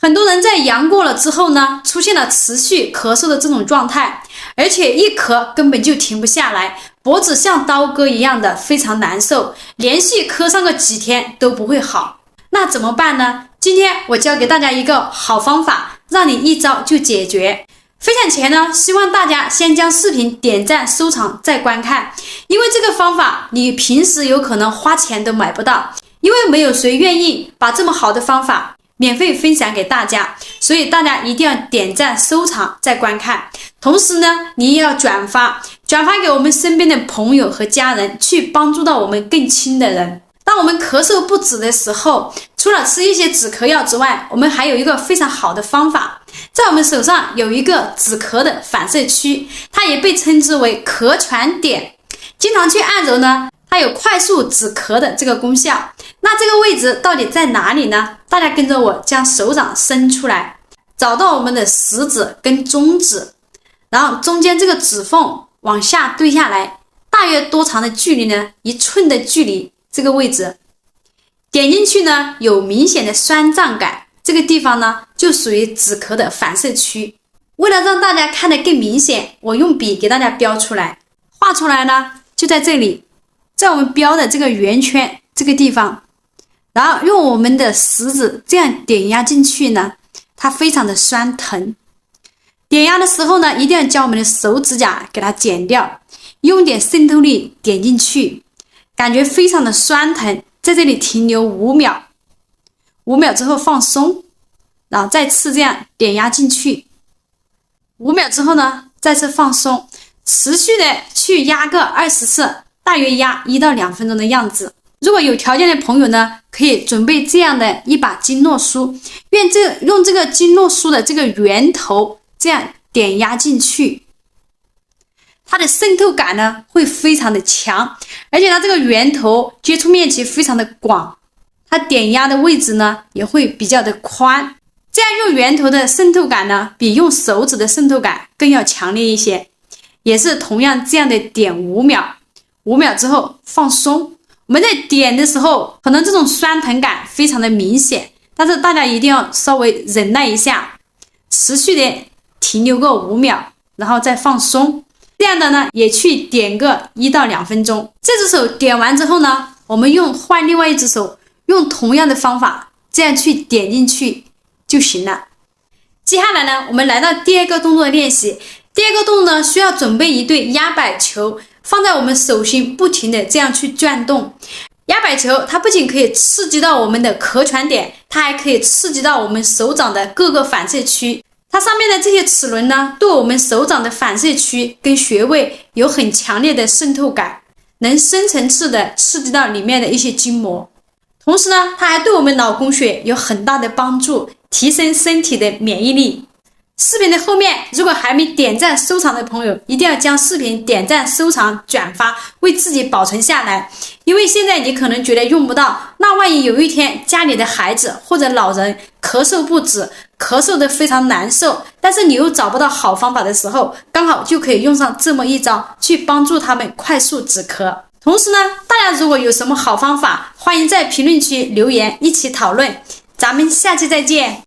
很多人在阳过了之后呢，出现了持续咳嗽的这种状态，而且一咳根本就停不下来，脖子像刀割一样的非常难受，连续咳上个几天都不会好。那怎么办呢？今天我教给大家一个好方法，让你一招就解决。分享前呢，希望大家先将视频点赞收藏再观看，因为这个方法你平时有可能花钱都买不到，因为没有谁愿意把这么好的方法免费分享给大家，所以大家一定要点赞收藏再观看。同时呢，你也要转发给我们身边的朋友和家人，去帮助到我们更亲的人。当我们咳嗽不止的时候，除了吃一些止咳药之外，我们还有一个非常好的方法，在我们手上有一个止咳的反射区，它也被称之为咳喘点，经常去按揉呢，它有快速止咳的这个功效。那这个位置到底在哪里呢？大家跟着我将手掌伸出来，找到我们的食指跟中指，然后中间这个指缝往下对下来，大约多长的距离呢？1寸的距离，这个位置点进去呢，有明显的酸胀感，这个地方呢就属于止咳的反射区。为了让大家看得更明显，我用笔给大家标出来，画出来呢就在这里，在我们标的这个圆圈这个地方，然后用我们的食指这样点压进去呢，它非常的酸疼。点压的时候呢，一定要将我们的手指甲给它剪掉，用点渗透力点进去，感觉非常的酸疼，在这里停留5秒，5秒之后放松，然后再次这样点压进去，5秒之后呢再次放松，持续的去压个20次，大约压1到2分钟的样子。如果有条件的朋友呢，可以准备这样的一把经络梳，用这个经络梳的这个源头这样点压进去，它的渗透感呢会非常的强，而且它这个源头接触面积非常的广，它点压的位置呢也会比较的宽，这样用源头的渗透感呢比用手指的渗透感更要强烈一些。也是同样这样的点5秒，5秒之后放松。我们在点的时候可能这种酸疼感非常的明显，但是大家一定要稍微忍耐一下，持续的停留个5秒，然后再放松。这样的呢也去点个1到2分钟。这只手点完之后呢，我们换另外一只手，用同样的方法这样去点进去就行了。接下来呢，我们来到第二个动作的练习。第二个动作呢，需要准备一对压摆球，放在我们手心，不停的这样去转动。压摆球它不仅可以刺激到我们的咳喘点，它还可以刺激到我们手掌的各个反射区。它上面的这些齿轮呢，对我们手掌的反射区跟穴位有很强烈的渗透感，能深层次的刺激到里面的一些筋膜。同时呢，它还对我们脑供血有很大的帮助，提升身体的免疫力。视频的后面，如果还没点赞收藏的朋友，一定要将视频点赞收藏转发，为自己保存下来。因为现在你可能觉得用不到，那万一有一天家里的孩子或者老人咳嗽不止，咳嗽的非常难受，但是你又找不到好方法的时候，刚好就可以用上这么一招，去帮助他们快速止咳。同时呢，大家如果有什么好方法，欢迎在评论区留言一起讨论。咱们下期再见。